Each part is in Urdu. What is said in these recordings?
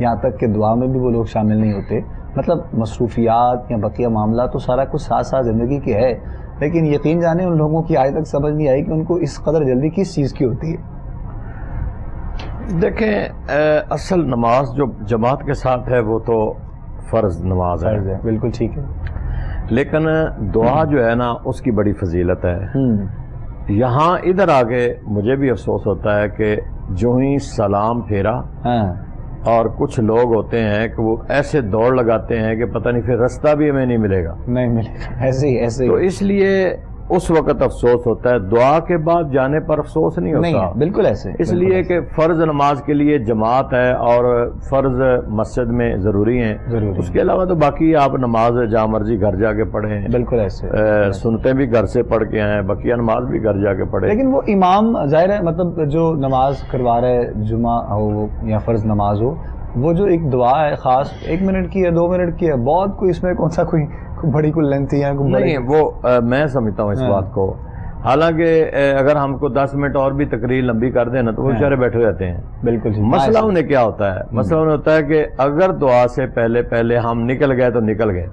یہاں تک کہ دعا میں بھی وہ لوگ شامل نہیں ہوتے. مطلب مصروفیات یا بقیہ معاملات تو سارا کچھ ساتھ ساتھ زندگی کے ہے، لیکن یقین جانے ان لوگوں کی آج تک سمجھ نہیں آئی کہ ان کو اس قدر جلدی کس چیز کی ہوتی ہے. دیکھیں اصل نماز جو جماعت کے ساتھ ہے وہ تو فرض نماز ہے. بالکل ٹھیک ہے. لیکن دعا جو ہے نا اس کی بڑی فضیلت ہے. یہاں ادھر آگے مجھے بھی افسوس ہوتا ہے کہ جو ہی سلام پھیرا اور کچھ لوگ ہوتے ہیں کہ وہ ایسے دوڑ لگاتے ہیں کہ پتہ نہیں پھر رستہ بھی ہمیں نہیں ملے گا. ایسے ہی تو اس لیے اس وقت افسوس ہوتا ہے. دعا کے بعد جانے پر افسوس نہیں ہوتا. بالکل ایسے. اس لیے کہ فرض نماز کے لیے جماعت ہے اور فرض مسجد میں ضروری ہیں. اس کے علاوہ تو باقی آپ نماز جہاں مرضی گھر جا کے پڑھیں. بالکل ایسے. سنتے بھی گھر سے پڑھ کے آئیں، بقیہ نماز بھی گھر جا کے پڑھیں. لیکن وہ امام ظاہر ہے مطلب جو نماز کروا رہا ہے، جمعہ ہو یا فرض نماز ہو، وہ جو ایک دعا ہے خاص 1 منٹ کی ہے 2 منٹ کی ہے، بہت کوئی اس میں کون سا کوئی بڑی کوئی لینتھی ہے نہیں. وہ میں سمجھتا ہوں اس بات کو. حالانکہ اگر ہم کو 10 منٹ اور بھی تقریر لمبی کر دیں نا تو وہ بیچارے بیٹھے رہتے ہیں. بالکل. مسئلہ انہیں کیا ہوتا ہے؟ مسئلہ انہیں ہوتا ہے کہ اگر دعا سے پہلے ہم نکل گئے تو نکل گئے.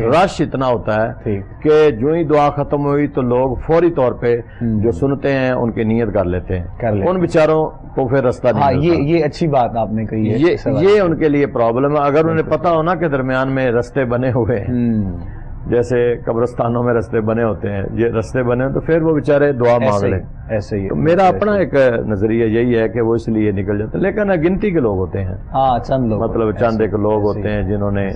رش اتنا ہوتا ہے کہ جو ہی دعا ختم ہوئی تو لوگ فوری طور پہ جو سنتے ہیں ان کی نیت کر لیتے ہیں. ان بیچاروں کو پھر رستہ نہیں ملتا. یہ اچھی بات آپ نے کہی ہے. یہ ان کے لیے پرابلم ہے. اگر انہیں پتا ہونا کہ درمیان میں رستے بنے ہوئے ہیں، جیسے قبرستانوں میں رستے بنے ہوتے ہیں، یہ رستے بنے تو پھر وہ بیچارے دعا مانگ لیں. ایسے ہی. میرا اپنا ایک نظریہ یہی ہے کہ وہ اس لیے نکل جاتے ہیں. لیکن گنتی کے لوگ ہوتے ہیں. چند لوگ، مطلب چند ایک لوگ ہوتے ہیں جنہوں نے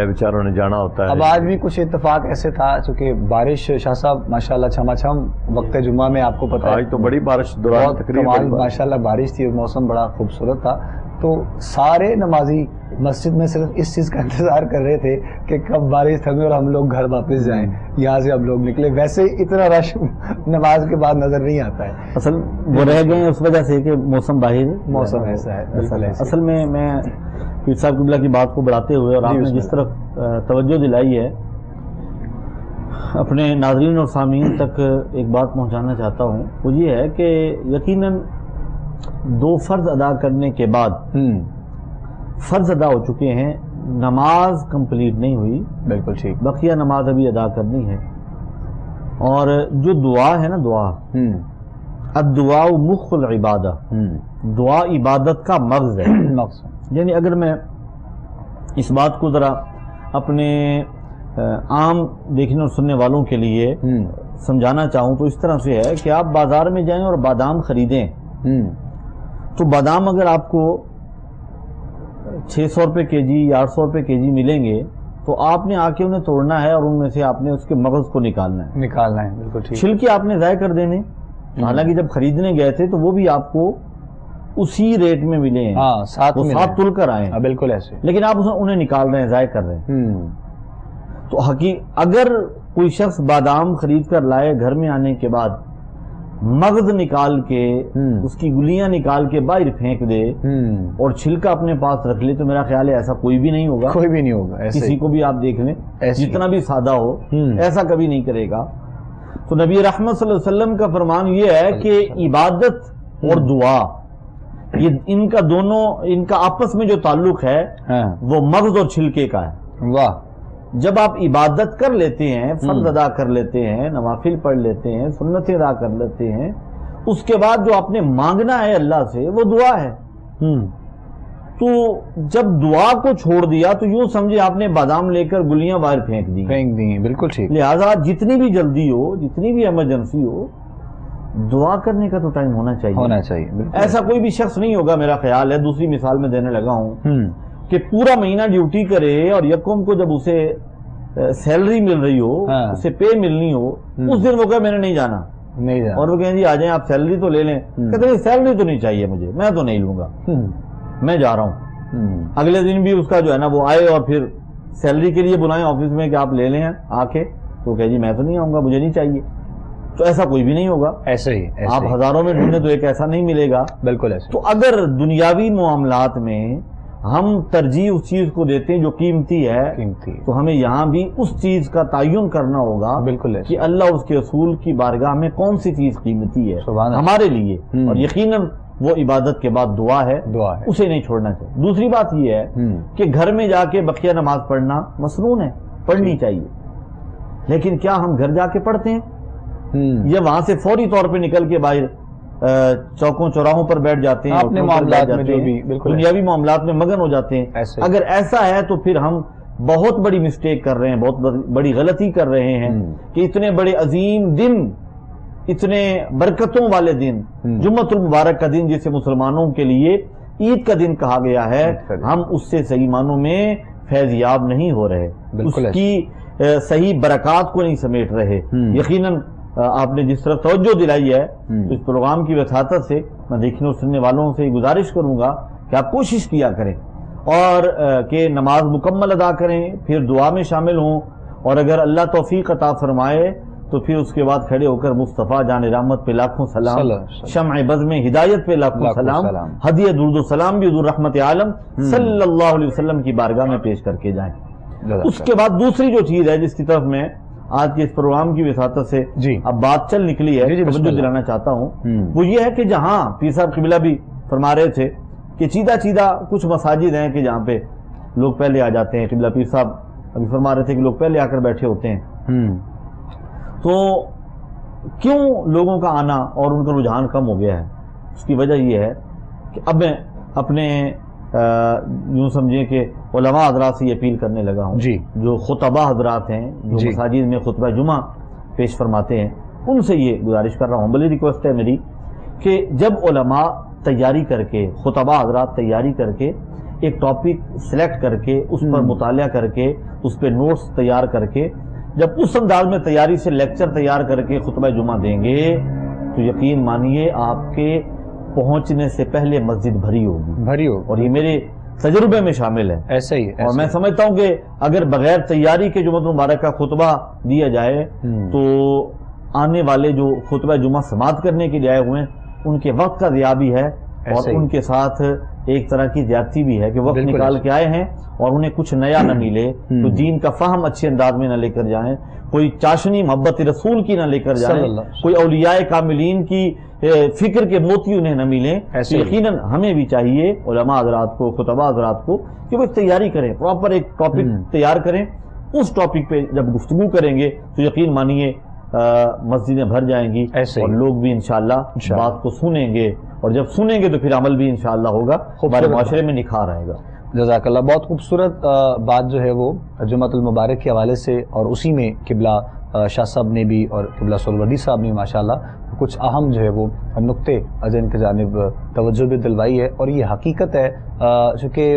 بیچاروں نے جانا ہوتا ہے. اب آج بھی کچھ اتفاق ایسے تھا چونکہ بارش شاہ صاحب ماشاءاللہ چھما چھم وقت جمعہ میں آپ کو پتا ہے آج تو بڑی بارش دوران تقریباً ماشاءاللہ بارش تھی، موسم بڑا خوبصورت تھا. تو سارے نمازی مسجد میں صرف اس چیز کا انتظار کر رہے تھے کہ کب بارش تھمے اور ہم لوگ گھر واپس جائیں. یہاں سے ہم لوگ نکلے. ویسے اتنا رش نماز کے بعد نظر نہیں آتا ہے. اصل وہ رہ گئے اس وجہ سے کہ موسم موسم ایسا ہے. اصل میں پیر صاحب قبلہ کی بات کو بڑھاتے ہوئے اور آپ نے جس طرف توجہ دلائی ہے اپنے ناظرین اور سامعین تک ایک بات پہنچانا چاہتا ہوں. وہ یہ ہے کہ یقیناً 2 فرض ادا کرنے کے بعد فرض ادا ہو چکے ہیں، نماز کمپلیٹ نہیں ہوئی. بالکل ٹھیک. بقیہ نماز ابھی ادا کرنی ہے. اور جو دعا ہے نا، دعا الدعاء مخ العبادہ، دعا عبادت کا مغز ہے. یعنی اگر میں اس بات کو ذرا اپنے عام دیکھنے اور سننے والوں کے لیے سمجھانا چاہوں تو اس طرح سے ہے کہ آپ بازار میں جائیں اور بادام خریدیں تو بادام اگر آپ کو 600 روپے کے جی یا 800 روپے کے جی ملیں گے تو آپ نے آ کے انہیں توڑنا ہے اور ان میں سے آپ نے اس کے مغز کو نکالنا ہے. بالکل ٹھیک. چھلکے آپ نے ضائع کر دینے. حالانکہ جب خریدنے گئے تھے تو وہ بھی آپ کو اسی ریٹ میں ملے ہیں، وہ ساتھ تل کر آئے. بالکل ایسے. لیکن آپ انہیں نکال رہے ہیں، ضائع کر رہے ہیں. تو اگر کوئی شخص بادام خرید کر لائے، گھر میں آنے کے بعد مغز نکال کے اس کی گلیاں نکال کے باہر پھینک دے اور چھلکا اپنے پاس رکھ لے تو میرا خیال ہے ایسا کوئی بھی نہیں ہوگا. کسی کو بھی آپ دیکھ لیں جتنا بھی سادہ ہو ایسا کبھی نہیں کرے گا. تو نبی رحمت صلی اللہ علیہ وسلم کا فرمان یہ ہے کہ عبادت اور دعا یہ ان کا آپس میں جو تعلق ہے وہ مغز اور چھلکے کا ہے. واہ. جب آپ عبادت کر لیتے ہیں، فرض ادا کر لیتے ہیں، نوافل پڑھ لیتے ہیں، سنتیں ادا کر لیتے ہیں، اس کے بعد جو آپ نے مانگنا ہے اللہ سے وہ دعا ہے. تو جب دعا کو چھوڑ دیا تو یوں سمجھے آپ نے بادام لے کر گلیاں باہر پھینک دی. بالکل ٹھیک. لہٰذا جتنی بھی جلدی ہو، جتنی بھی ایمرجنسی ہو، دعا کرنے کا تو ٹائم ہونا چاہیے. ایسا کوئی بھی شخص نہیں ہوگا میرا خیال ہے. دوسری مثال میں دینے لگا ہوں کہ پورا مہینہ ڈیوٹی کرے اور یکم کو جب اسے سیلری مل رہی ہو، اسے پے ملنی ہو، اس دن وہ کہے میں نے نہیں جانا. اور وہ کہیں جی آ جائیں آپ سیلری تو لے لیں. کہتے ہیں سیلری تو نہیں چاہیے مجھے، میں تو نہیں لوں گا، میں جا رہا ہوں. اگلے دن بھی اس کا جو ہے نا وہ آئے اور پھر سیلری کے لیے بلائیں آفس میں کہ آپ لے لیں آ کے، تو کہے جی میں تو نہیں آؤں گا، مجھے نہیں چاہیے. تو ایسا کوئی بھی نہیں ہوگا. ایسے ہی آپ ہزاروں میں ڈھونڈیں تو ایک ایسا نہیں ملے گا. بالکل ایسے. تو اگر دنیاوی معاملات میں ہم ترجیح اس چیز کو دیتے ہیں جو قیمتی ہے تو ہمیں یہاں بھی اس چیز کا تعین کرنا ہوگا. بالکل کہ اللہ اس کے رسول کی بارگاہ میں کون سی چیز قیمتی ہے ہمارے لیے. اور یقیناً وہ عبادت کے بعد دعا ہے، اسے نہیں چھوڑنا چاہیے۔ دوسری بات یہ ہے کہ گھر میں جا کے بقیہ نماز پڑھنا مسنون ہے، پڑھنی چاہیے، لیکن کیا ہم گھر جا کے پڑھتے ہیں یا وہاں سے فوری طور پہ نکل کے باہر چوکوں چوراہوں پر بیٹھ جاتے ہیں، اپنے معاملات میں جو بھی دنیاوی معاملات میں مگن ہو جاتے ہیں؟ اگر ایسا ہے تو پھر ہم بہت بڑی مسٹیک کر رہے ہیں، بہت بڑی غلطی کر رہے ہیں کہ اتنے بڑے عظیم دن، اتنے برکتوں والے دن، جمعۃ المبارک کا دن جسے مسلمانوں کے لیے عید کا دن کہا گیا ہے، ہم اس سے صحیح معنوں میں فیض یاب نہیں ہو رہے، اس کی صحیح برکات کو نہیں سمیٹ رہے۔ یقیناً آپ نے جس طرح توجہ دلائی ہے اس پروگرام کی وساطت سے، میں دیکھنے اور سننے والوں سے گزارش کروں گا کہ آپ کوشش کیا کریں اور کہ نماز مکمل ادا کریں، پھر دعا میں شامل ہوں، اور اگر اللہ توفیق عطا فرمائے تو پھر اس کے بعد کھڑے ہو کر مصطفیٰ جان رحمت پہ لاکھوں سلام، شمع بزم ہدایت پہ لاکھوں سلام، ہدیہ درود و سلام بھی حضور رحمت عالم صلی اللہ علیہ وسلم کی بارگاہ میں پیش کر کے جائیں۔ اس کے بعد دوسری جو چیز ہے جس کی طرف میں آج کے اس پروگرام کی وساطت سے اب بات چل نکلی ہے، توجہ دلانا چاہتا ہوں، وہ یہ ہے کہ جہاں پیر صاحب قبلہ بھی فرما رہے تھے کہ چیدہ کچھ مساجد ہیں کہ جہاں پہ لوگ پہلے آ جاتے ہیں، قبلہ پیر صاحب ابھی فرما رہے تھے کہ لوگ پہلے آ کر بیٹھے ہوتے ہیں، تو کیوں لوگوں کا آنا اور ان کا رجحان کم ہو گیا ہے؟ اس کی وجہ یہ ہے کہ اب میں اپنے یوں سمجھیں کہ علماء حضرات سے یہ اپیل کرنے لگا ہوں جو خطبہ حضرات ہیں، جو مساجد میں خطبہ جمعہ پیش فرماتے ہیں، ان سے یہ گزارش کر رہا ہوں، بلی ریکویسٹ ہے میری کہ جب علماء تیاری کر کے، خطبہ حضرات تیاری کر کے ایک ٹاپک سلیکٹ کر کے اس پر مطالعہ کر کے اس پہ نوٹس تیار کر کے جب اس انداز میں تیاری سے لیکچر تیار کر کے خطبہ جمعہ دیں گے تو یقین مانیے آپ کے پہنچنے سے پہلے مسجد بھری ہوگی، اور یہ میرے تجربے میں شامل ہے، ایسے ہی اور میں سمجھتا ہوں کہ اگر بغیر تیاری کے جمعۃ المبارک کا خطبہ دیا جائے تو آنے والے جو خطبہ جمعہ سماعت کرنے کے لیے آئے ہوئے ہیں ان کے وقت کا ضیاع بھی ہے، اور ان کے ساتھ ایک طرح کی زیادتی بھی ہے کہ وقت نکال کے آئے ہیں اور انہیں کچھ نیا نہ ملے، تو دین کا فہم اچھے انداز میں نہ لے کر جائیں، کوئی چاشنی محبت رسول کی نہ لے کر جائیں، کوئی اولیاء کاملین کی فکر کے موتی انہیں نہ ملیں۔ یقیناً ہمیں بھی چاہیے علماء حضرات کو، خطبہ حضرات کو کہ وہ ایک تیاری کریں، پراپر ایک ٹاپک تیار کریں، اس ٹاپک پہ جب گفتگو کریں گے تو یقین مانیے مسجدیں بھر جائیں گی اور لوگ بھی انشاءاللہ بات کو سنیں گے، اور جب سنیں گے تو پھر عمل بھی انشاءاللہ ہوگا، ہمارے معاشرے میں نکھار آئے گا۔ جزاک اللہ، بہت خوبصورت بات جو ہے وہ جمعۃ المبارک کے حوالے سے، اور اسی میں قبلہ شاہ صاحب نے بھی اور قبلہ سہروردی صاحب نے ماشاءاللہ کچھ اہم جو ہے وہ نقطے جن کی جانب توجہ بھی دلوائی ہے، اور یہ حقیقت ہے چونکہ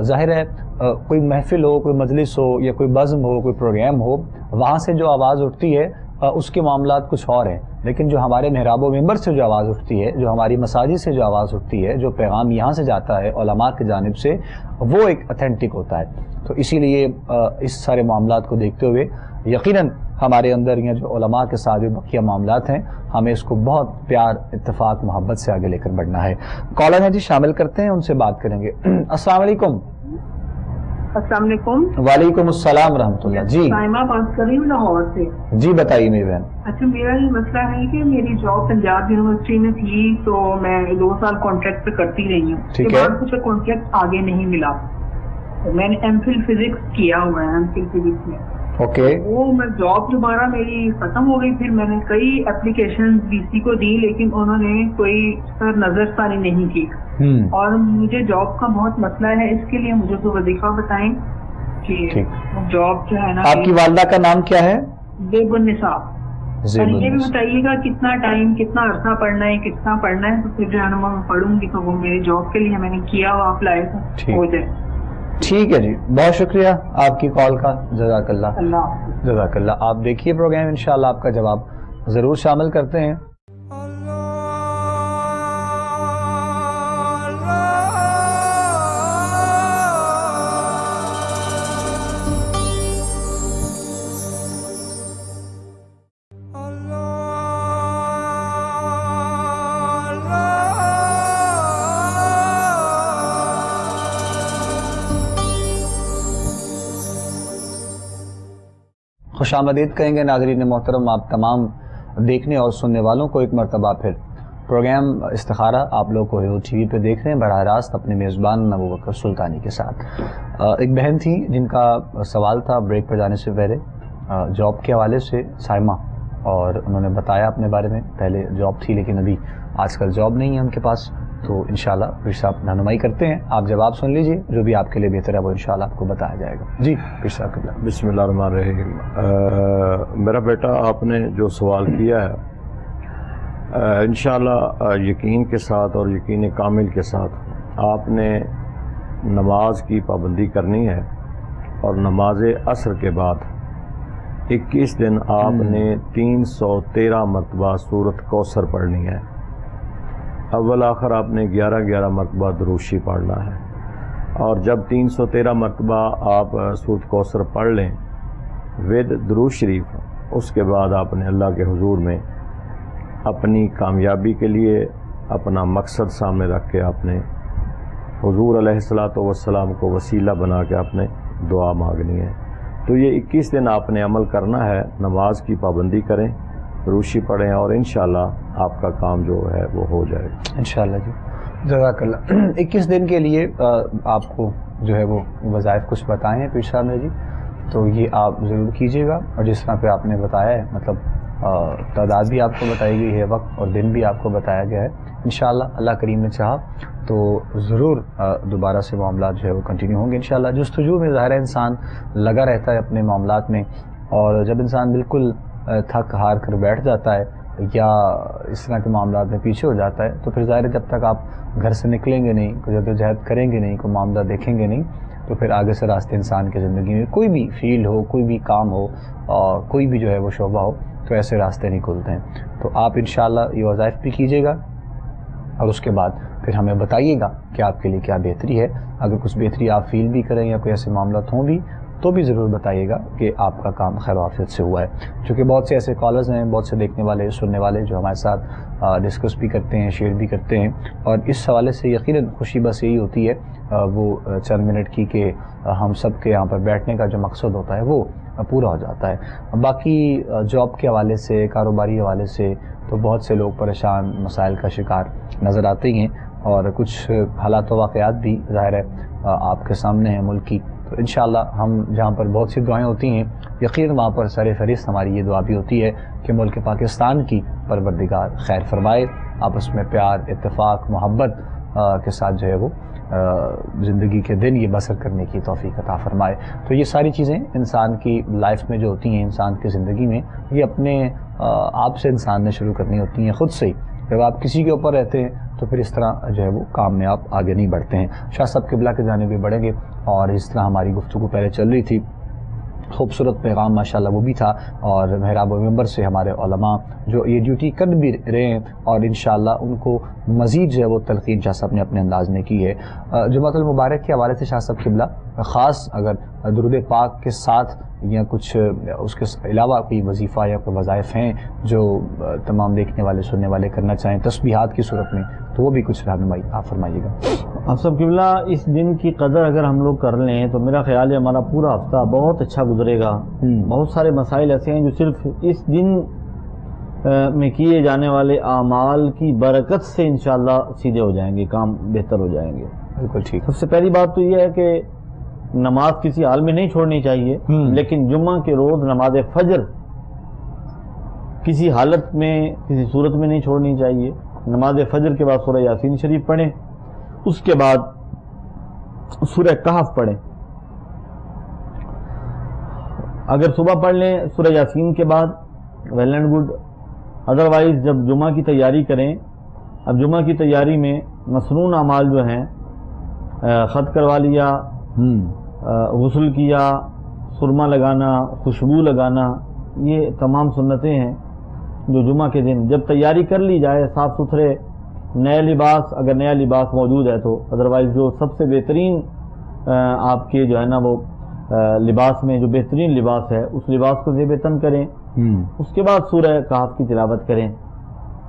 ظاہر ہے کوئی محفل ہو، کوئی مجلس ہو یا کوئی بزم ہو، کوئی پروگرام ہو، وہاں سے جو آواز اٹھتی ہے اس کے معاملات کچھ اور ہیں، لیکن جو ہمارے محراب و ممبر سے جو آواز اٹھتی ہے، جو ہماری مساجد سے جو آواز اٹھتی ہے، جو پیغام یہاں سے جاتا ہے علماء کی جانب سے، وہ ایک اتھینٹک ہوتا ہے۔ تو اسی لیے اس سارے معاملات کو دیکھتے ہوئے یقیناً ہمارے اندر یہ جو علماء کے ساتھ جو بقیہ معاملات ہیں، ہمیں اس کو بہت پیار، اتفاق، محبت سے آگے لے کر بڑھنا ہے۔ کالر ہیں جی، شامل کرتے ہیں، ان سے بات کریں گے۔ السلام علیکم۔ السلام علیکم۔ وعلیکم السلام ورحمۃ اللہ۔ جی سائمہ بات کر رہی ہوں لاہور سے۔ جی بتائیے میری بہن۔ اچھا، میرا یہ مسئلہ ہے کہ میری جاب پنجاب یونیورسٹی میں تھی تو میں 2 سال کانٹریکٹ پہ کرتی رہی ہوں، اس کے بعد مجھے کانٹریکٹ آگے نہیں ملا، میں نے ایم فل فزکس کیا ہوا ہے، ایم فل فزکس میں وہ میں جاب دوبارہ میری ختم ہو گئی، پھر میں نے کئی اپلیکیشن ڈی سی کو دی لیکن انہوں نے کوئی نظر ثانی نہیں کی، اور مجھے جاب کا بہت مسئلہ ہے، اس کے لیے مجھے تو وظیفہ بتائیں کہ جاب جو ہے نا۔ آپ کی والدہ کا نام کیا ہے؟ زیب النساء۔ اور یہ بھی بتائیے گا کتنا ٹائم، کتنا عرصہ پڑھنا ہے، کتنا پڑھنا ہے، تو پھر جو ہے نا میں پڑھوں گی تو وہ میری جاب کے لیے میں نے کیا ہوا اپلائی ہو جائے۔ ٹھیک ہے جی، بہت شکریہ آپ کی کال کا، جزاک اللہ۔ جزاک اللہ۔ آپ دیکھیے پروگرام، انشاءاللہ آپ کا جواب ضرور شامل کرتے ہیں۔ خوش آمدید کہیں گے ناظرین محترم آپ تمام دیکھنے اور سننے والوں کو ایک مرتبہ پھر پروگرام استخارہ آپ لوگ کو ٹی وی پہ دیکھ رہے ہیں براہ راست اپنے میزبان ابوبکر سلطانی کے ساتھ. ایک بہن تھی جن کا سوال تھا بریک پر جانے سے پہلے جاب کے حوالے سے، سائمہ، اور انہوں نے بتایا اپنے بارے میں. پہلے جاب تھی لیکن ابھی آج کل جاب نہیں ہے ان کے پاس، تو انشاءاللہ پیر صاحب رہنمائی کرتے ہیں. آپ جواب سن لیجئے، جو بھی آپ کے لیے بہتر ہے وہ انشاءاللہ آپ کو بتایا جائے گا. جی پیر صاحب قبلہ. بسم اللہ الرحمن الرحیم. میرا بیٹا آپ نے جو سوال کیا ہے، انشاءاللہ یقین کے ساتھ اور یقین کامل کے ساتھ آپ نے نماز کی پابندی کرنی ہے، اور نماز عصر کے بعد 21 دن آپ نے 313 مرتبہ سورۃ کوثر پڑھنی ہے. اول آخر آپ نے 11 مرتبہ دروشی پڑھنا ہے، اور جب 313 مرتبہ آپ سورۃ کوثر پڑھ لیں ود درود شریف، اس کے بعد آپ نے اللہ کے حضور میں اپنی کامیابی کے لیے اپنا مقصد سامنے رکھ کے آپ نے حضور علیہ الصلوۃ والسلام کو وسیلہ بنا کے آپ نے دعا مانگنی ہے. تو یہ 21 دن آپ نے عمل کرنا ہے. نماز کی پابندی کریں، روشی پڑھیں، اور انشاءاللہ آپ کا کام جو ہے وہ ہو جائے گا انشاءاللہ. جی جزاک اللہ. 21 دن کے لیے آپ کو جو ہے وہ وظائف کچھ بتائے ہیں پیر صاحب نے جی، تو یہ آپ ضرور کیجیے گا. اور جس طرح پہ آپ نے بتایا ہے، مطلب تعداد بھی آپ کو بتائی گئی ہے، وقت اور دن بھی آپ کو بتایا گیا ہے. انشاءاللہ اللہ کریم نے چاہا تو ضرور دوبارہ سے معاملات جو ہے وہ کنٹینیو ہوں گے انشاءاللہ. جستجو میں ظاہر ہے انسان لگا رہتا ہے اپنے معاملات میں، اور جب انسان بالکل تھک ہار کر بیٹھ جاتا ہے یا اس طرح کے معاملات میں پیچھے ہو جاتا ہے، تو پھر ظاہر ہے جب تک آپ گھر سے نکلیں گے نہیں، کوئی جدوجہد کریں گے نہیں، کوئی معاملہ دیکھیں گے نہیں، تو پھر آگے سے راستے انسان کی زندگی میں کوئی بھی فیلڈ ہو، کوئی بھی کام ہو، اور کوئی بھی جو ہے وہ شعبہ ہو، تو ایسے راستے نہیں کھلتے ہیں. تو آپ انشاءاللہ یہ وظائف بھی کیجیے گا، اور اس کے بعد پھر ہمیں بتائیے گا کہ آپ کے لیے کیا بہتری ہے. اگر کچھ بہتری آپ فیل بھی کریں یا کوئی ایسے معاملات ہوں بھی تو بھی ضرور بتائیے گا کہ آپ کا کام خیر و عافیت سے ہوا ہے. چونکہ بہت سے ایسے کالرز ہیں، بہت سے دیکھنے والے، سننے والے جو ہمارے ساتھ ڈسکس بھی کرتے ہیں، شیئر بھی کرتے ہیں، اور اس حوالے سے یقیناً خوشی بس یہی ہوتی ہے وہ چند منٹ کی کہ ہم سب کے یہاں پر بیٹھنے کا جو مقصد ہوتا ہے وہ پورا ہو جاتا ہے. باقی جاب کے حوالے سے، کاروباری حوالے سے تو بہت سے لوگ پریشان، مسائل کا شکار نظر آتے ہی ہیں، اور کچھ حالات و واقعات بھی ظاہر ہے آپ کے سامنے ہیں ملک کی. تو انشاءاللہ ہم جہاں پر بہت سی دعائیں ہوتی ہیں، یقین وہاں پر سر فہرست ہماری یہ دعا بھی ہوتی ہے کہ ملک پاکستان کی پروردگار خیر فرمائے، آپس میں پیار، اتفاق، محبت کے ساتھ جو ہے وہ زندگی کے دن یہ بسر کرنے کی توفیق عطا فرمائے. تو یہ ساری چیزیں انسان کی لائف میں جو ہوتی ہیں، انسان کی زندگی میں، یہ اپنے آپ سے انسان نے شروع کرنی ہوتی ہیں، خود سے ہی. جب آپ کسی کے اوپر رہتے ہیں تو پھر اس طرح جو ہے وہ کام میں آپ آگے نہیں بڑھتے ہیں. شاہ صاحب قبلہ کے جانب بھی بڑھیں گے، اور اس طرح ہماری گفتگو پہلے چل رہی تھی، خوبصورت پیغام ماشاءاللہ وہ بھی تھا، اور محراب و منبر سے ہمارے علماء جو یہ ڈیوٹی کر بھی رہے ہیں، اور انشاءاللہ ان کو مزید جو ہے وہ تلقین شاہ صاحب نے اپنے انداز میں کی ہے. جمعۃ المبارک کے حوالے سے شاہ صاحب قبلہ خاص اگر درود پاک کے ساتھ یا کچھ اس کے علاوہ کوئی وظیفہ یا کوئی وظائف ہیں جو تمام دیکھنے والے سننے والے کرنا چاہیں تسبیحات کی صورت میں، تو وہ بھی کچھ رہنمائی آپ فرمائیے گا. آپ سب قبلہ اس دن کی قدر اگر ہم لوگ کر لیں تو میرا خیال ہے ہمارا پورا ہفتہ بہت اچھا گزرے گا. بہت سارے مسائل ایسے ہیں جو صرف اس دن میں کیے جانے والے اعمال کی برکت سے انشاءاللہ سیدھے ہو جائیں گے، کام بہتر ہو جائیں گے. بالکل ٹھیک. سب سے پہلی بات تو یہ ہے کہ نماز کسی حال میں نہیں چھوڑنی چاہیے، لیکن جمعہ کے روز نماز فجر کسی حالت میں، کسی صورت میں نہیں چھوڑنی چاہیے. نماز فجر کے بعد سورہ یاسین شریف پڑھیں، اس کے بعد سورہ کہف پڑھیں. اگر صبح پڑھ لیں سورہ یاسین کے بعد ویل اینڈ گڈ، ادروائز جب جمعہ کی تیاری کریں. اب جمعہ کی تیاری میں مسنون اعمال جو ہیں، خط کروا لیا، غسل کیا، سرما لگانا، خوشبو لگانا، یہ تمام سنتیں ہیں جو جمعہ کے دن جب تیاری کر لی جائے، صاف ستھرے نئے لباس، اگر نیا لباس موجود ہے تو، ادروائز جو سب سے بہترین آپ کے جو ہے نا وہ لباس میں جو بہترین لباس ہے اس لباس کو زیب تن کریں. اس کے بعد سورہ کہف کی تلاوت کریں،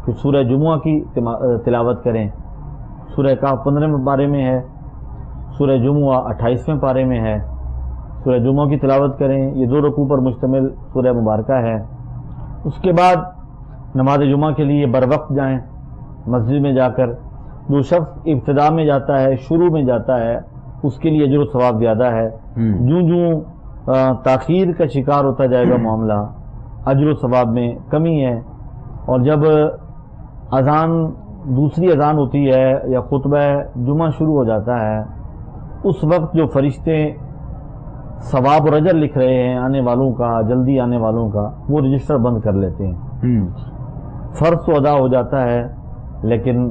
پھر سورہ جمعہ کی تلاوت کریں. سورہ کہف 15ویں پارے میں ہے، سورہ جمعہ 28ویں پارے میں ہے. سورہ جمعہ کی تلاوت کریں، یہ 2 رکوع پر مشتمل سورہ مبارکہ ہے. اس کے بعد نماز جمعہ کے لیے بر وقت جائیں، مسجد میں جا کر جو شخص ابتدا میں جاتا ہے، شروع میں جاتا ہے، اس کے لیے اجر و ثواب زیادہ ہے. جوں تاخیر کا شکار ہوتا جائے گا معاملہ، اجر و ثواب میں کمی ہے. اور جب اذان دوسری اذان ہوتی ہے یا خطبہ جمعہ شروع ہو جاتا ہے، اس وقت جو فرشتے ثواب اور اجر لکھ رہے ہیں آنے والوں کا، جلدی آنے والوں کا، وہ رجسٹر بند کر لیتے ہیں. فرض تو ادا ہو جاتا ہے، لیکن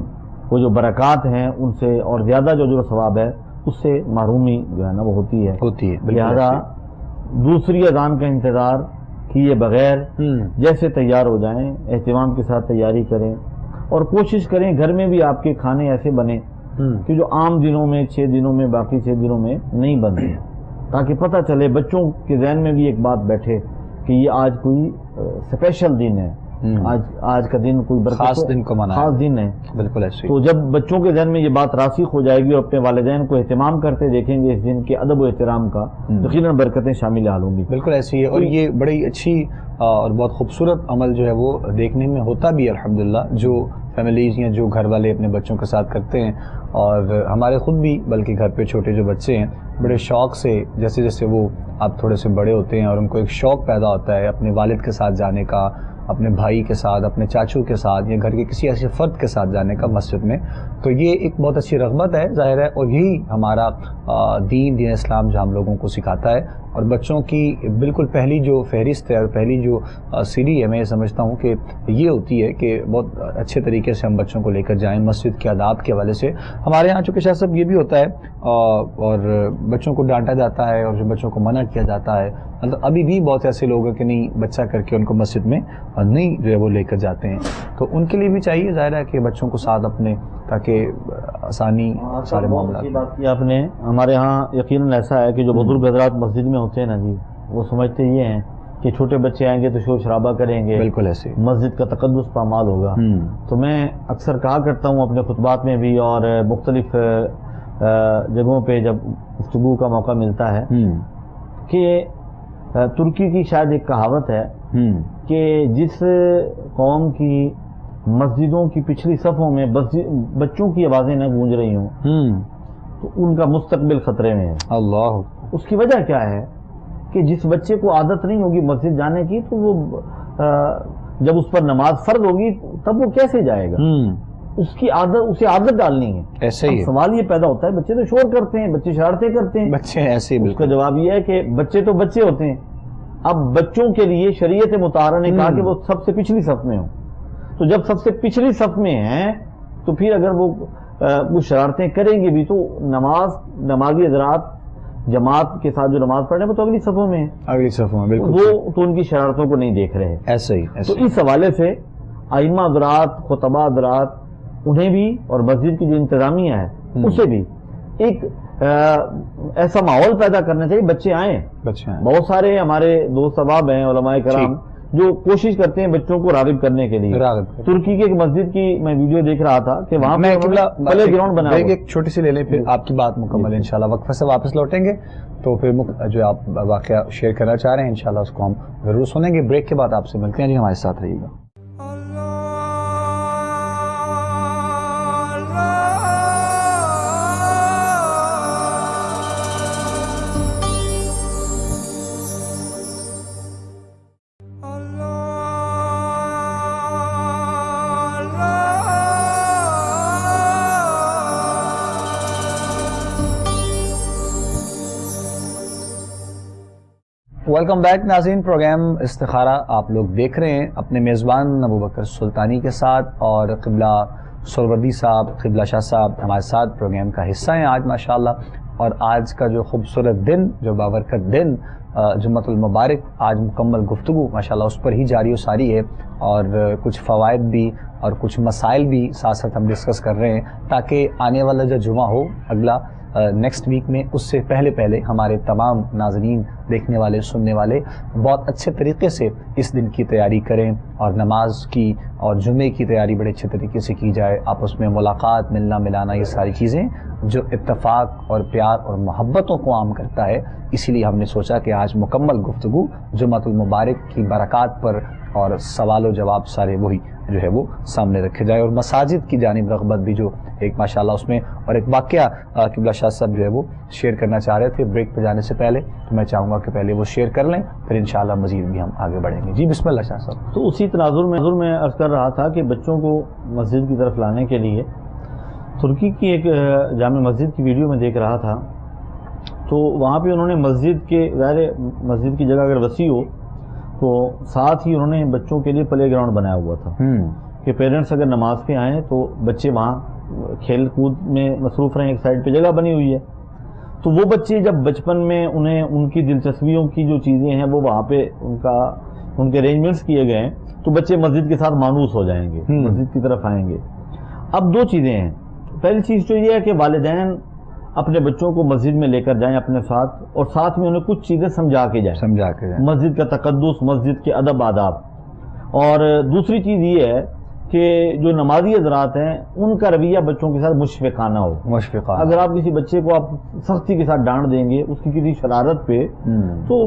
وہ جو برکات ہیں ان سے اور زیادہ جو اجر و ثواب ہے اس سے محرومی جو ہے نا وہ ہوتی ہے. لہذا دوسری اذان کا انتظار کیے بغیر جیسے تیار ہو جائیں، اہتمام کے ساتھ تیاری کریں اور کوشش کریں گھر میں بھی آپ کے کھانے ایسے بنے کہ جو عام دنوں میں 6 دنوں میں باقی 6 دنوں میں نہیں بنتے، تاکہ پتہ چلے بچوں کے ذہن میں بھی ایک بات بیٹھے کہ یہ آج کوئی اسپیشل دن ہے، آج کا دن کوئی خاص دن کو منایا، خاص دن ہے. بالکل ایسے. تو جب بچوں کے ذہن میں یہ بات راسخ ہو جائے گی اور اپنے والدین کو اہتمام کرتے دیکھیں گے اس دن کے ادب و احترام کا، یقیناً برکتیں شامل حال ہوں گی. بالکل ایسی ہے. اور یہ بڑی اچھی اور بہت خوبصورت عمل جو ہے وہ دیکھنے میں ہوتا بھی الحمدللہ، جو فیملیز یا جو گھر والے اپنے بچوں کے ساتھ کرتے ہیں. اور ہمارے خود بھی بلکہ گھر پہ چھوٹے جو بچے ہیں بڑے شوق سے، جیسے جیسے وہ آپ تھوڑے سے بڑے ہوتے ہیں اور ان کو ایک شوق پیدا ہوتا ہے اپنے والد کے ساتھ جانے کا، اپنے بھائی کے ساتھ، اپنے چاچو کے ساتھ یا گھر کے کسی ایسے فرد کے ساتھ جانے کا مسجد میں، تو یہ ایک بہت اچھی رغبت ہے ظاہر ہے. اور یہی ہمارا دین اسلام جو ہم لوگوں کو سکھاتا ہے. اور بچوں کی بالکل پہلی جو فہرست ہے اور پہلی جو سیڑھی ہے، میں یہ سمجھتا ہوں کہ یہ ہوتی ہے کہ بہت اچھے طریقے سے ہم بچوں کو لے کر جائیں مسجد کے آداب کے حوالے سے. ہمارے یہاں چونکہ شاہ صاحب یہ بھی ہوتا ہے اور بچوں کو ڈانٹا جاتا ہے اور جو بچوں کو منع کیا جاتا ہے، مطلب ابھی بھی بہت ایسے لوگ ہیں کہ نہیں بچہ کر کے ان کو مسجد میں نہیں جو ہے وہ لے کر جاتے ہیں. تو ان کے لیے بھی چاہیے ظاہر ہے کہ بچوں کو ساتھ اپنے، تاکہ آسانی سارے معاملات. بات کی آپ نے، ہمارے ہاں یقیناً ایسا ہے کہ جو بزرگ حضرات مسجد میں ہوتے ہیں نا جی، وہ سمجھتے یہ ہیں کہ چھوٹے بچے آئیں گے تو شور شرابہ کریں گے، بالکل ایسے مسجد کا تقدس پامال ہوگا. تو میں اکثر کہا کرتا ہوں اپنے خطبات میں بھی اور مختلف جگہوں پہ جب گفتگو کا موقع ملتا ہے کہ ترکی کی شاید ایک کہاوت ہے کہ جس قوم کی مسجدوں کی پچھلی صفوں میں بچوں کی آوازیں نہ گونج رہی ہوں تو ان کا مستقبل خطرے میں ہے. اللہ. اس کی وجہ کیا ہے کہ جس بچے کو عادت نہیں ہوگی مسجد جانے کی تو وہ جب اس پر نماز فرض ہوگی تب وہ کیسے جائے گا؟ اس کی عادت، اسے عادت ڈالنی ہے. ایسے ہی سوال یہ پیدا ہوتا ہے بچے تو شور کرتے ہیں، بچے شرارتیں کرتے ہیں، بچے ایسے. اس کا جواب یہ ہے کہ بچے تو بچے ہوتے ہیں. اب بچوں کے لیے شریعت مطہرہ نے کہا کہ وہ سب سے پچھلی صف میں ہوں. تو جب سب سے پچھلی صف میں ہیں تو پھر اگر وہ شرارتیں کریں گے بھی تو نمازی حضرات جماعت کے ساتھ جو نماز پڑھ رہے ہیں وہ تو اگلی صفوں میں ہیں. اگلی صفوں میں بالکل. وہ تو ان کی شرارتوں کو نہیں دیکھ رہے. ایسے ہی. تو اس حوالے سے ائمہ حضرات، خطبہ حضرات، انہیں بھی اور مسجد کی جو انتظامیہ ہے اسے بھی ایک ایسا ماحول پیدا کرنا چاہیے. بچے آئیں. بہت سارے ہمارے دوست احباب ہیں علماء کرام جو کوشش کرتے ہیں بچوں کو راغب کرنے کے لیے. ترکی کی ایک مسجد کی میں ویڈیو دیکھ رہا تھا کہ وہاں پلے گراؤنڈ بنا. ایک چھوٹی سی لے لیں پھر آپ کی بات مکمل انشاءاللہ. وقفے سے واپس لوٹیں گے تو پھر جو آپ واقعہ شیئر کرنا چاہ رہے ہیں انشاءاللہ اس کو ہم ضرور سنیں گے. بریک کے بعد آپ سے ملتے ہیں جی، ہمارے ساتھ رہیے گا. ویلکم بیک ناظرین. پروگرام استخارہ آپ لوگ دیکھ رہے ہیں اپنے میزبان ابوبکر سلطانی کے ساتھ، اور قبلہ سروردی صاحب، قبلہ شاہ صاحب ہمارے ساتھ پروگرام کا حصہ ہیں آج ماشاءاللہ. اور آج کا جو خوبصورت دن، جو بابرکت دن جمعۃ المبارک، آج مکمل گفتگو ماشاءاللہ اس پر ہی جاری و ساری ہے. اور کچھ فوائد بھی اور کچھ مسائل بھی ساتھ ساتھ ہم ڈسکس کر رہے ہیں تاکہ آنے والا جو جمعہ ہو اگلا نیکسٹ ویک میں، اس سے پہلے ہمارے تمام ناظرین، دیکھنے والے، سننے والے بہت اچھے طریقے سے اس دن کی تیاری کریں اور نماز کی اور جمعے کی تیاری بڑے اچھے طریقے سے کی جائے، آپس میں ملاقات، ملنا ملانا، یہ ساری چیزیں جو اتفاق اور پیار اور محبتوں کو عام کرتا ہے. اسی لیے ہم نے سوچا کہ آج مکمل گفتگو جمعۃ المبارک کی برکات پر اور سوال و جواب سارے وہی جو ہے وہ سامنے رکھے جائے، اور مساجد کی جانب رغبت بھی جو ایک ماشاءاللہ اس میں، اور ایک واقعہ قبلہ شاہ صاحب جو ہے وہ شیئر کرنا چاہ رہے تھے بریک پہ جانے سے پہلے، تو میں چاہوں گا کہ پہلے وہ شیئر کر لیں، پھر انشاءاللہ مزید بھی ہم آگے بڑھیں گے. جی بسم اللہ شاہ صاحب. تو اسی تناظر میں عرض کر رہا تھا کہ بچوں کو مسجد کی طرف لانے کے لیے ترکی کی ایک جامع مسجد کی ویڈیو میں دیکھ رہا تھا، تو وہاں پہ انہوں نے مسجد کے ظاہر مسجد کی جگہ اگر وسیع ہو تو ساتھ ہی انہوں نے بچوں کے لیے پلے گراؤنڈ بنایا ہوا تھا کہ پیرنٹس اگر نماز پہ آئیں تو بچے وہاں کھیل کود میں مصروف رہیں. ایک سائڈ پہ جگہ بنی ہوئی ہے، تو وہ بچے جب بچپن میں انہیں ان کی دلچسپیوں کی جو چیزیں ہیں وہ وہاں پہ ان کے ارینجمنٹس کیے گئے ہیں، تو بچے مسجد کے ساتھ مانوس ہو جائیں گے، مسجد کی طرف آئیں گے. اب دو چیزیں ہیں. پہلی چیز تو یہ ہے کہ والدین اپنے بچوں کو مسجد میں لے کر جائیں اپنے ساتھ، اور ساتھ میں انہیں کچھ چیزیں سمجھا کے جائیں، مسجد کا تقدس، مسجد کے ادب آداب. اور دوسری چیز یہ ہے کہ جو نمازی حضرات ہیں ان کا رویہ بچوں کے ساتھ مشفقانہ ہو. اگر آپ کسی بچے کو آپ سختی کے ساتھ ڈانٹ دیں گے اس کی کسی شرارت پہ، تو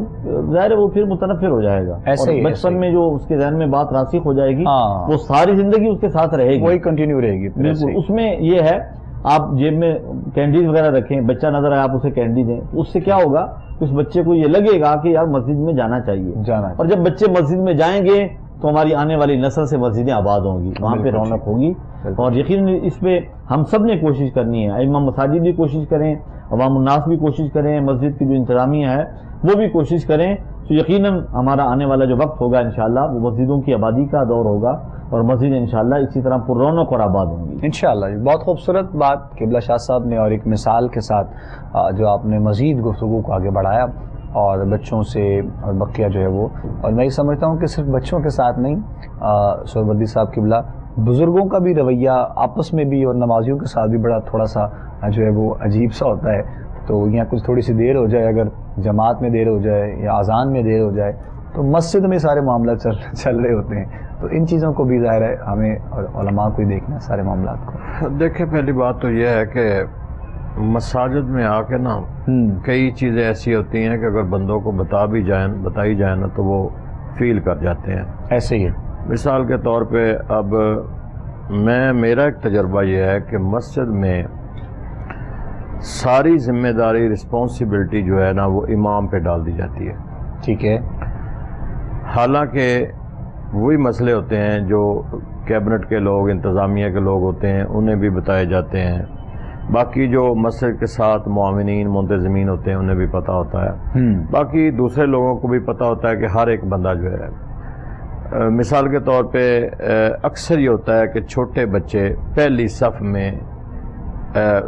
ظاہر ہے وہ پھر متنفر ہو جائے گا، اور بچپن میں جو اس کے ذہن میں بات راسخ ہو جائے گی وہ ساری زندگی اس کے ساتھ رہے گی، وہی کنٹینیو رہے گی. بالکل. اس میں یہ ہے آپ جیب میں کینڈیز وغیرہ رکھیں، بچہ نظر آئے آپ اسے کینڈی دیں، اس سے کیا ہوگا، اس بچے کو یہ لگے گا کہ یار مسجد میں جانا چاہیے. اور جب بچے مسجد میں جائیں گے تو ہماری آنے والی نسل سے مسجدیں آباد ہوں گی، وہاں پہ رونق ہوگی. اور یقیناً اس پہ ہم سب نے کوشش کرنی ہے، امام مساجد بھی کوشش کریں، عوام الناس بھی کوشش کریں، مسجد کی جو انتظامیہ ہے وہ بھی کوشش کریں، تو یقیناً ہمارا آنے والا جو وقت ہوگا انشاءاللہ وہ مسجدوں کی آبادی کا دور ہوگا، اور مسجد انشاءاللہ اسی طرح پر رونق اور آباد ہوں گی انشاءاللہ. بہت خوبصورت بات قبلہ شاہ صاحب نے، اور ایک مثال کے ساتھ جو آپ نے مزید گفتگو کو آگے بڑھایا، اور بچوں سے اور بقیہ جو ہے وہ، اور میں یہ سمجھتا ہوں کہ صرف بچوں کے ساتھ نہیں، سہروردی صاحب قبلہ بزرگوں کا بھی رویہ آپس میں بھی اور نمازیوں کے ساتھ بھی بڑا تھوڑا سا جو ہے وہ عجیب سا ہوتا ہے. تو یہاں کچھ تھوڑی سی دیر ہو جائے، اگر جماعت میں دیر ہو جائے یا اذان میں دیر ہو جائے تو مسجد میں سارے معاملات چل رہے ہوتے ہیں. تو ان چیزوں کو بھی ظاہر ہے ہمیں اور علماء کو ہی دیکھنا ہے سارے معاملات کو. دیکھیں پہلی بات تو یہ ہے کہ مساجد میں آ کے نا کئی چیزیں ایسی ہوتی ہیں کہ اگر بندوں کو بتائی جائیں نا تو وہ فیل کر جاتے ہیں. ایسے ہی ہے. مثال کے طور پہ اب میرا ایک تجربہ یہ ہے کہ مسجد میں ساری ذمہ داری، رسپانسبلٹی جو ہے نا وہ امام پہ ڈال دی جاتی ہے. ٹھیک ہے. حالانکہ وہی مسئلے ہوتے ہیں جو کیبنٹ کے لوگ، انتظامیہ کے لوگ ہوتے ہیں انہیں بھی بتائے جاتے ہیں، باقی جو مسجد کے ساتھ معاونین، منتظمین ہوتے ہیں انہیں بھی پتہ ہوتا ہے، باقی دوسرے لوگوں کو بھی پتہ ہوتا ہے کہ ہر ایک بندہ جو ہے. مثال کے طور پہ اکثر یہ ہوتا ہے کہ چھوٹے بچے پہلی صف میں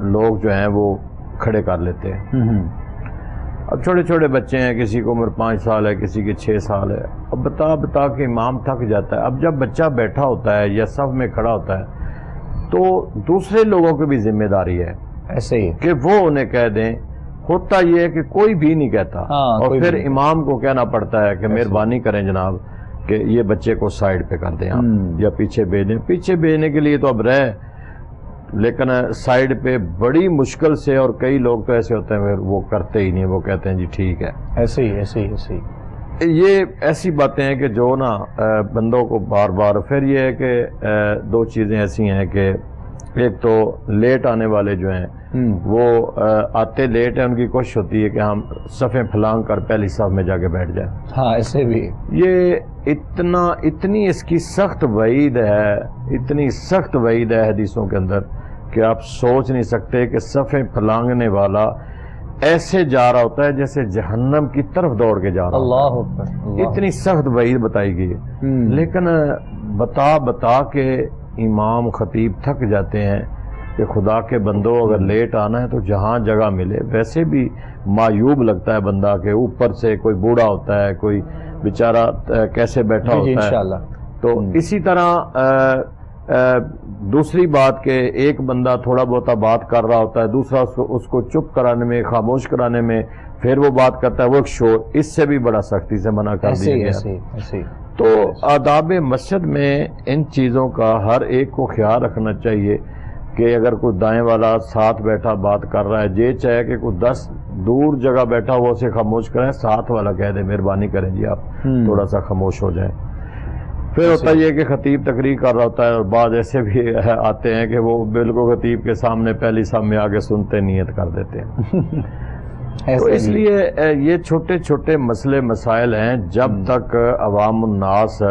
لوگ جو ہیں وہ کھڑے کر لیتے ہیں. اب چھوٹے چھوٹے بچے ہیں، کسی کو عمر 5 سال ہے، کسی کی 6 سال ہے. اب بتا کے امام تھک جاتا ہے. اب جب بچہ بیٹھا ہوتا ہے یا صف میں کھڑا ہوتا ہے تو دوسرے لوگوں کی بھی ذمہ داری ہے ایسے ہی کہ وہ انہیں کہہ دیں. ہوتا یہ ہے کہ کوئی بھی نہیں کہتا، اور پھر امام کو کہنا پڑتا ہے کہ مہربانی کریں جناب کہ یہ بچے کو سائیڈ پہ کر دیں آپ، یا پیچھے بھیج دیں. پیچھے بھیجنے کے لیے تو اب لیکن سائیڈ پہ بڑی مشکل سے، اور کئی لوگ تو ایسے ہوتے ہیں وہ کرتے ہی نہیں، وہ کہتے ہیں جی ٹھیک ہے. ایسے ہی یہ ایسی باتیں ہیں کہ جو نا بندوں کو بار بار. پھر یہ ہے کہ دو چیزیں ایسی ہیں کہ ایک تو لیٹ آنے والے جو ہیں وہ آتے لیٹ ہیں، ان کی کوشش ہوتی ہے کہ ہم صفیں پھلانگ کر پہلی صف میں جا کے بیٹھ جائیں. ہاں ایسے بھی. یہ اتنی اس کی سخت وعید ہے حدیثوں کے اندر کہ آپ سوچ نہیں سکتے کہ صفیں پھلانگنے والا ایسے جا رہا ہوتا ہے جیسے جہنم کی طرف دوڑ کے جا رہا. اللہ اکبر. اتنی سخت وعید بتائی گئی ہے. لیکن بتا کے امام خطیب تھک جاتے ہیں کہ خدا کے بندوں اگر لیٹ آنا ہے تو جہاں جگہ ملے. ویسے بھی معیوب لگتا ہے بندہ کہ اوپر سے کوئی بوڑھا ہوتا ہے، کوئی بیچارہ کیسے بیٹھا ہوتا ہے. انشاءاللہ. تو اسی طرح دوسری بات کہ ایک بندہ تھوڑا بہت بات کر رہا ہوتا ہے، دوسرا اس کو چپ کرانے میں، خاموش کرانے میں، پھر وہ بات کرتا ہے، وہ ایک شور. اس سے بھی بڑا سختی سے منع کر دیا گیا. تو آداب مسجد میں ان چیزوں کا ہر ایک کو خیال رکھنا چاہیے کہ اگر کوئی دائیں والا ساتھ بیٹھا بات کر رہا ہے، یہ چاہے کہ کوئی 10 دور جگہ بیٹھا ہوا اسے خاموش کریں، ساتھ والا کہہ دے مہربانی کریں جی آپ تھوڑا سا خاموش ہو جائیں۔ پھر ہوتا یہ کہ خطیب تقریر کر رہا ہوتا ہے، اور بعض ایسے بھی آتے ہیں کہ وہ بالکل خطیب کے سامنے پہلی سامنے آگے سنتے نیت کر دیتے ہیں۔ تو اس لیے یہ چھوٹے چھوٹے مسئلے مسائل ہیں، جب تک عوام الناس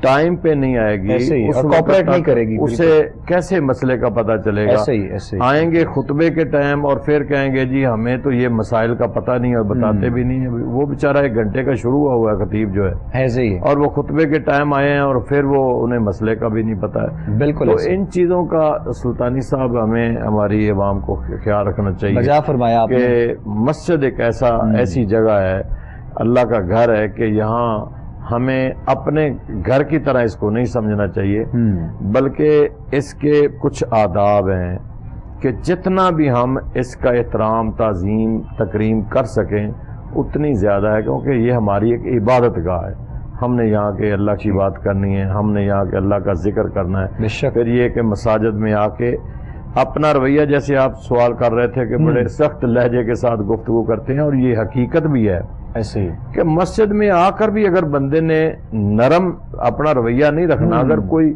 ٹائم پہ نہیں آئے گی، کوپریٹ نہیں کرے گی، اسے کیسے مسئلے کا پتہ چلے گا؟ ایسے ہی آئیں گے خطبے کے ٹائم اور پھر کہیں گے جی ہمیں تو یہ مسائل کا پتہ نہیں اور بتاتے بھی نہیں ہیں۔ وہ بیچارہ 1 گھنٹے کا شروع ہوا ہے خطیب جو ہے، ایسے ہی، اور وہ خطبے کے ٹائم آئے ہیں اور پھر وہ انہیں مسئلے کا بھی نہیں پتہ ہے۔ بالکل، تو ان چیزوں کا سلطانی صاحب ہمیں ہماری عوام کو خیال رکھنا چاہیے بجا فرمایا آپ نے کہ مسجد ایک ایسی جگہ ہے، اللہ کا گھر ہے، کہ یہاں ہمیں اپنے گھر کی طرح اس کو نہیں سمجھنا چاہیے، بلکہ اس کے کچھ آداب ہیں کہ جتنا بھی ہم اس کا احترام تعظیم تکریم کر سکیں اتنی زیادہ ہے، کیونکہ یہ ہماری ایک عبادت گاہ ہے۔ ہم نے یہاں کے اللہ کی بات کرنی ہے، ہم نے یہاں کے اللہ کا ذکر کرنا ہے۔ پھر یہ کہ مساجد میں آ کے اپنا رویہ، جیسے آپ سوال کر رہے تھے کہ بڑے سخت لہجے کے ساتھ گفتگو کرتے ہیں، اور یہ حقیقت بھی ہے ایسے ہی کہ مسجد میں آ کر بھی اگر بندے نے نرم اپنا رویہ نہیں رکھنا، اگر کوئی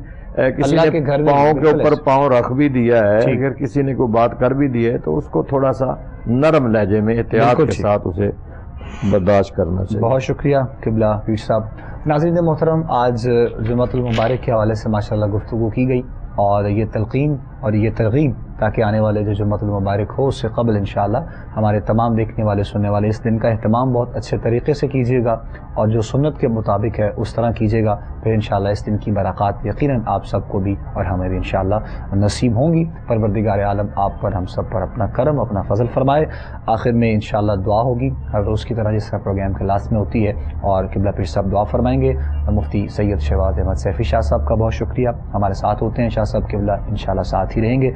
کسی نے پاؤں کے اوپر پاؤں رکھ بھی دیا ہے، اگر کسی نے کوئی بات کر بھی دی ہے، تو اس کو تھوڑا سا نرم لہجے میں احتیاط کے ساتھ اسے برداشت کرنا چاہیے۔ بہت شکریہ قبلہ پیر صاحب۔ ناظرین محترم، آج جمعۃ المبارک کے حوالے سے ماشاءاللہ گفتگو کی گئی، اور یہ تلقین اور یہ ترغیب تاکہ آنے والے جو جمعۃ المبارک ہو اس سے قبل انشاءاللہ ہمارے تمام دیکھنے والے سننے والے اس دن کا اہتمام بہت اچھے طریقے سے کیجیے گا، اور جو سنت کے مطابق ہے اس طرح کیجیے گا، پھر انشاءاللہ اس دن کی برکات یقیناً آپ سب کو بھی اور ہمیں بھی انشاءاللہ نصیب ہوں گی۔ پروردگار عالم آپ پر ہم سب پر اپنا کرم اپنا فضل فرمائے۔ آخر میں انشاءاللہ دعا ہوگی ہر روز کی طرح جس طرح پروگرام کے لاسٹ میں ہوتی ہے، اور قبلہ پیر صاحب دعا فرمائیں گے۔ مفتی سید شہباز احمد سیفی شاہ صاحب کا بہت شکریہ، ہمارے ساتھ ہوتے ہیں شاہ صاحب قبلہ، انشاءاللہ ساتھ ہی رہیں گے۔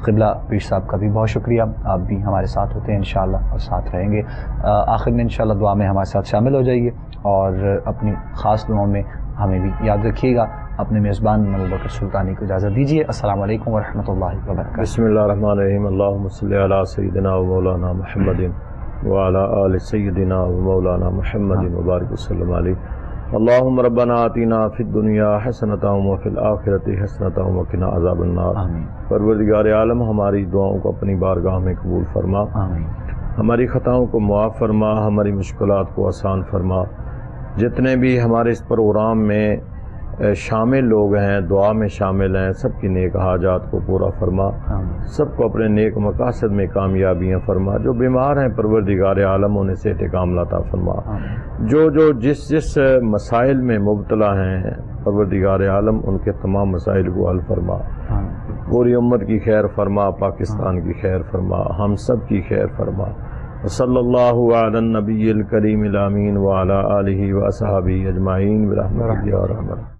قبلہ پیر صاحب کا بھی بہت شکریہ، آپ بھی ہمارے ساتھ ہوتے ہیں انشاءاللہ اور ساتھ رہیں گے۔ آخر میں انشاءاللہ دعا میں ہمارے ساتھ شامل ہو جائیے، اور اپنی خاص دعاؤں میں ہمیں بھی یاد رکھیے گا۔ اپنے میزبان ابوبکر سلطانی کو اجازت دیجیے۔ السلام علیکم ورحمۃ اللہ وبرکاتہ۔ بسم اللہ الرحمن الرحیم، اللہم صلی علی سیدنا و مولانا محمد وعلی آل سیدنا و مولانا محمد وبارک وسلم علیہ۔ اللہم ربنا آتینا فی الدنیا حسنۃ وفی الآخرۃ حسنۃ وقنا عذاب النار۔ پروردگار عالم ہماری دعاؤں کو اپنی بارگاہ میں قبول فرما، ہماری خطاؤں کو معاف فرما، ہماری مشکلات کو آسان فرما۔ جتنے بھی ہمارے اس پروگرام میں شامل لوگ ہیں، دعا میں شامل ہیں، سب کی نیک حاجات کو پورا فرما، سب کو اپنے نیک مقاصد میں کامیابیاں فرما۔ جو بیمار ہیں پروردگار عالم انہیں صحت کاملہ عطا فرما۔ جو جس مسائل میں مبتلا ہیں پروردگار عالم ان کے تمام مسائل کو حل فرما۔ پوری امت کی خیر فرما، پاکستان کی خیر فرما، ہم سب کی خیر فرما۔ صلی اللہ علی النبی الکریم الامین وعلی آلہ واصحابہ اجمعین برحمتک یا ارحم الراحمین۔